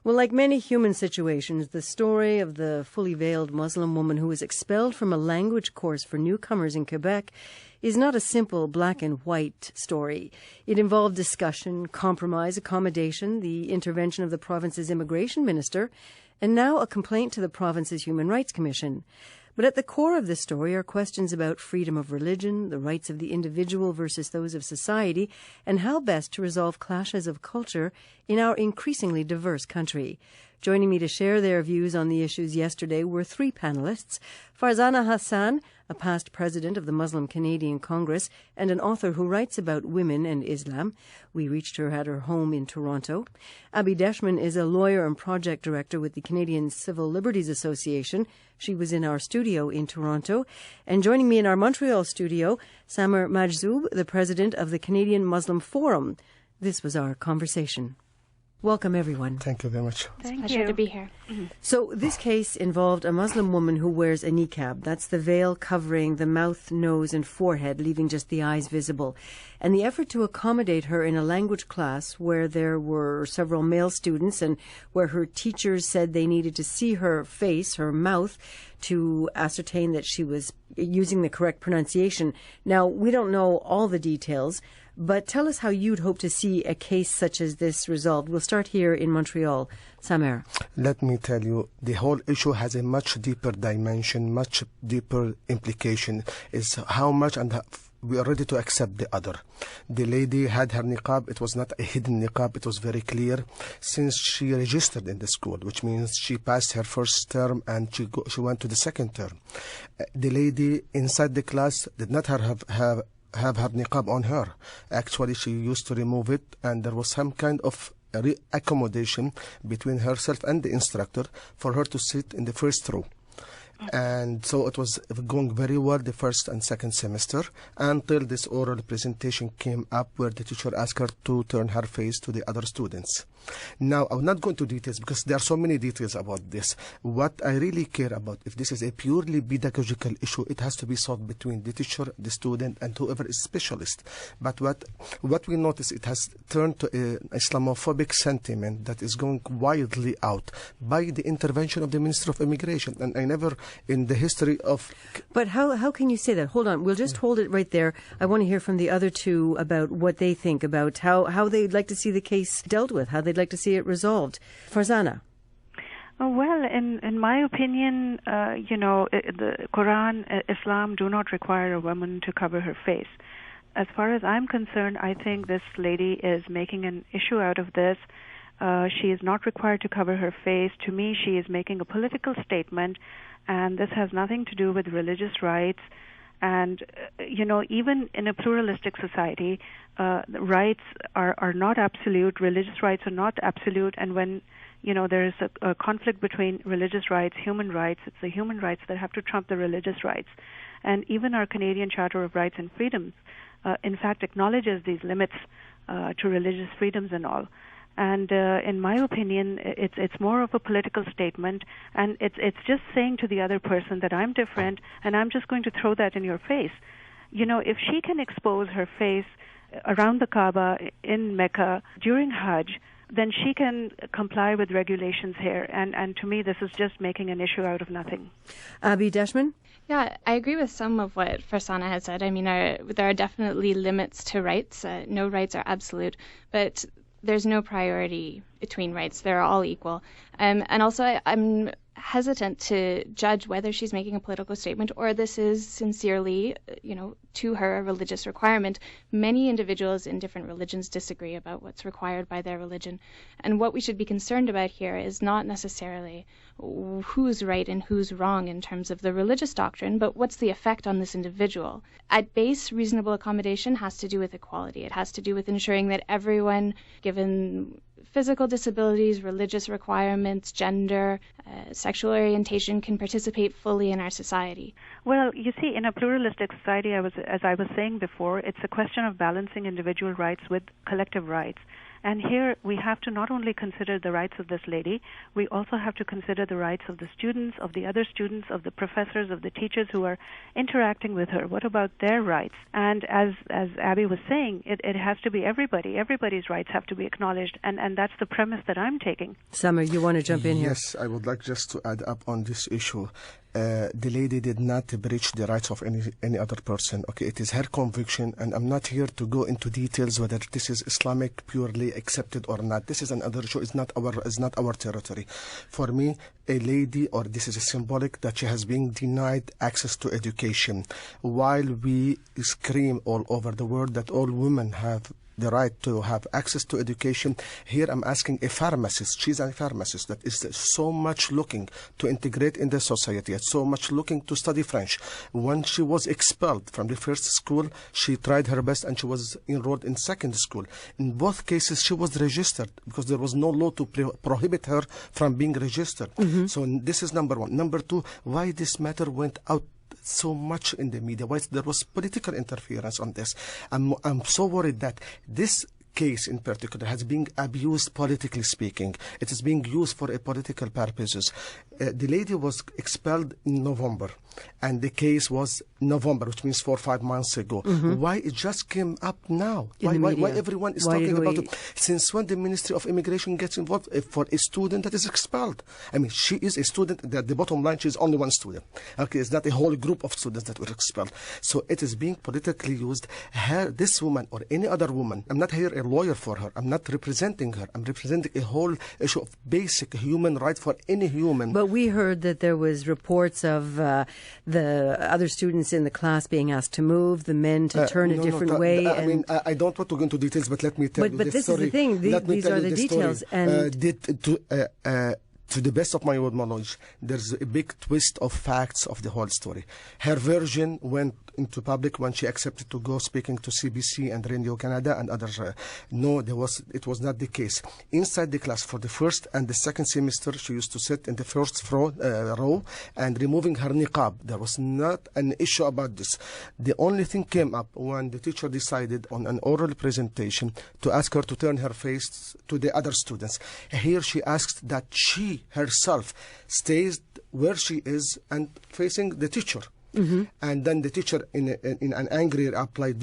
Well, like many human situations, the story of the fully veiled Muslim woman who was expelled from a language course for newcomers in Quebec is not a simple black and white story. It involved discussion, compromise, accommodation, the intervention of the province's immigration minister, and now a complaint to the province's Human Rights Commission. But at the core of this story are questions about freedom of religion, the rights of the individual versus those of society, and how best to resolve clashes of culture in our increasingly diverse country. Joining me to share their views on the issues yesterday were three panelists: Farzana Hassan, a past president of the Muslim Canadian Congress and an author who writes about women and Islam. We reached her at her home in Toronto. Abby Deshman is a lawyer and project director with the Canadian Civil Liberties Association. She was in our studio in Toronto. And joining me in our Montreal studio, Samer Majzoub, the president of the Canadian Muslim Forum. This was our conversation. Welcome, everyone. Thank you very much. It's a pleasure to be here. So this case involved a Muslim woman who wears a niqab. That's the veil covering the mouth, nose, and forehead, leaving just the eyes visible. And the effort to accommodate her in a language class where there were several male students and where her teachers said they needed to see her face, her mouth, to ascertain that she was using the correct pronunciation. Now, we don't know all the details, but tell us how you'd hope to see a case such as this resolved. We'll start here in Montreal. Samer. Let me tell you, the whole issue has a much deeper dimension, much deeper implication. Is how much and we are ready to accept the other. The lady had her niqab. It was not a hidden niqab. It was very clear since she registered in the school, which means she passed her first term and she went to the second term. The lady inside the class did not have her niqab on her. Actually, she used to remove it, and there was some kind of accommodation between herself and the instructor for her to sit in the first row. And so it was going very well the first and second semester until this oral presentation came up where the teacher asked her to turn her face to the other students. Now, I will not go into details because there are so many details about this. What I really care about, if this is a purely pedagogical issue, it has to be solved between the teacher, the student, and whoever is specialist. But what we notice, it has turned to an Islamophobic sentiment that is going wildly out by the intervention of the Minister of Immigration. And I never, in the history of... But how can you say that? Hold on. We'll just hold it right there. I want to hear from the other two about what they think about how they'd like to see the case dealt with, how they'd like to see it resolved. Farzana. Well, in my opinion, the Quran, Islam do not require a woman to cover her face. As far as I'm concerned, I think this lady is making an issue out of this. She is not required to cover her face. To me, she is making a political statement, and this has nothing to do with religious rights. And, even in a pluralistic society, rights are not absolute, religious rights are not absolute, and when, there is a conflict between religious rights, human rights, it's the human rights that have to trump the religious rights. And even our Canadian Charter of Rights and Freedoms, in fact, acknowledges these limits to religious freedoms and all. And in my opinion, it's more of a political statement, and it's just saying to the other person that I'm different, and I'm just going to throw that in your face. If she can expose her face around the Kaaba in Mecca during Hajj, then she can comply with regulations here. And to me, this is just making an issue out of nothing. Abby Deshman? Yeah, I agree with some of what Farzana has said. I mean, there are definitely limits to rights. No rights are absolute, but there's no priority between rights. They're all equal. And also, I'm hesitant to judge whether she's making a political statement or this is sincerely, to her a religious requirement. Many individuals in different religions disagree about what's required by their religion. And what we should be concerned about here is not necessarily who's right and who's wrong in terms of the religious doctrine, but what's the effect on this individual. At base, reasonable accommodation has to do with equality. It has to do with ensuring that everyone, given physical disabilities, religious requirements, gender, sexual orientation, can participate fully in our society. Well, you see, in a pluralistic society, as I was saying before, it's a question of balancing individual rights with collective rights. And here we have to not only consider the rights of this lady, we also have to consider the rights of the students, of the other students, of the professors, of the teachers who are interacting with her. What about their rights? And as Abby was saying, it has to be everybody. Everybody's rights have to be acknowledged, and that's the premise that I'm taking. Summer, you want to jump in here? Yes, I would like just to add up on this issue. The lady did not breach the rights of any other person. Okay, it is her conviction, and I'm not here to go into details whether this is Islamic purely accepted or not. This is another issue. It's not our territory. For me, a lady, or this is a symbolic that she has been denied access to education, while we scream all over the world that all women have the right to have access to education. Here I'm asking a pharmacist. She's a pharmacist that is so much looking to integrate in the society, so much looking to study French. When she was expelled from the first school, she tried her best and she was enrolled in second school. In both cases, she was registered because there was no law to prohibit her from being registered. So this is number one. Number two, why this matter went out so much in the media? Why there was political interference on this? I'm so worried that this case in particular has been abused politically speaking. It is being used for political purposes. The lady was expelled in November, and the case was November, which means 4 or 5 months ago. Why it just came up now? Why everyone is talking about it? Since when the Ministry of Immigration gets involved for a student that is expelled? I mean, she is a student. The bottom line, she is only one student. Okay, it's not a whole group of students that were expelled. So it is being politically used. This woman or any other woman, I'm not here a lawyer for her. I'm not representing her. I'm representing a whole issue of basic human right for any human. But we heard that there was reports of the other students in the class being asked to move, the men to turn a different way. I mean, I don't want to go into details, but let me tell you this. But this is the thing. These are the details. And to the best of my own knowledge, there's a big twist of facts of the whole story. Her version went into public when she accepted to go speaking to CBC and Radio Canada and others. No, it was not the case. Inside the class, for the first and the second semester, she used to sit in the first row and removing her niqab. There was not an issue about this. The only thing came up when the teacher decided on an oral presentation to ask her to turn her face to the other students. Here she asked that she herself stays where she is and facing the teacher. And then the teacher in an angry reply,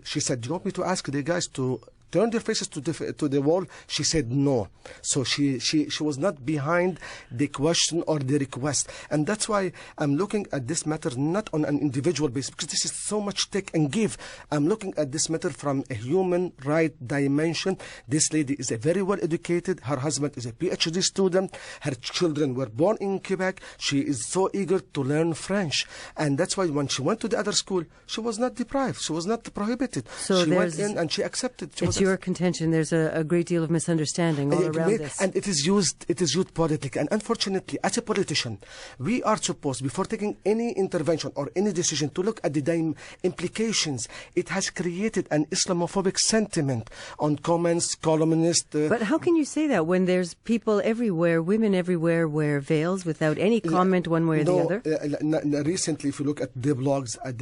she said, do you want me to ask the guys to turn their faces to the wall? She said no. So she was not behind the question or the request. And that's why I'm looking at this matter not on an individual basis, because this is so much take and give. I'm looking at this matter from a human right dimension. This lady is a very well educated. Her husband is a PhD student. Her children were born in Quebec. She is so eager to learn French. And that's why when she went to the other school, she was not deprived. She was not prohibited. So she went in and she accepted. It's your contention there's a great deal of misunderstanding all around this. And it is used politically. And unfortunately, as a politician, we are supposed, before taking any intervention or any decision, to look at the implications. It has created an Islamophobic sentiment on comments, columnists. But how can you say that when there's people everywhere, women everywhere wear veils without any comment one way or the other? Recently, if you look at the blogs, at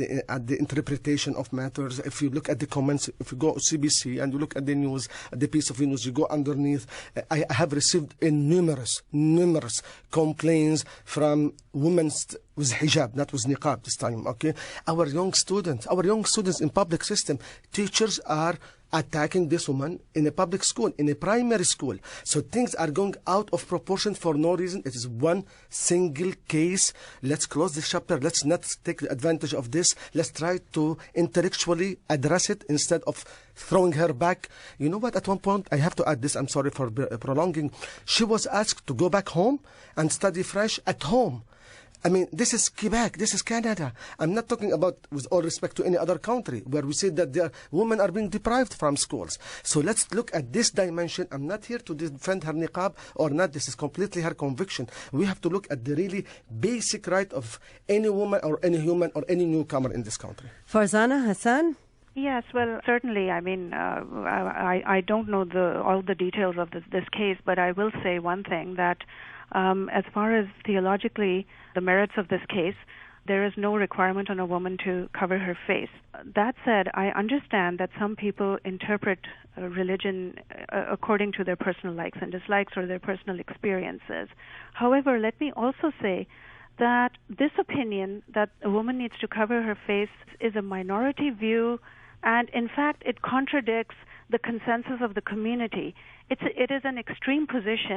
the interpretation of matters, if you look at the comments, if you go to CBC and you look at the news, the piece of news, you go underneath, I have received numerous complaints from women with hijab, not with niqab this time, okay? Our young students in public system, teachers are attacking this woman in a public school, in a primary school. So things are going out of proportion for no reason. It is one single case. Let's close this chapter. Let's not take advantage of this. Let's try to intellectually address it instead of throwing her back. You know what? At one point, I have to add this. I'm sorry for prolonging. She was asked to go back home and study French at home. I mean, this is Quebec, this is Canada. I'm not talking about, with all respect to any other country, where we say that women are being deprived from schools. So let's look at this dimension. I'm not here to defend her niqab or not. This is completely her conviction. We have to look at the really basic right of any woman or any human or any newcomer in this country. Farzana Hassan? Yes, well, certainly. I mean, I don't know all the details of this case, but I will say one thing, that as far as theologically the merits of this case, there is no requirement on a woman to cover her face. That said, I understand that some people interpret religion according to their personal likes and dislikes or their personal experiences. However, let me also say that this opinion that a woman needs to cover her face is a minority view, and in fact it contradicts the consensus of the community. It is an extreme position.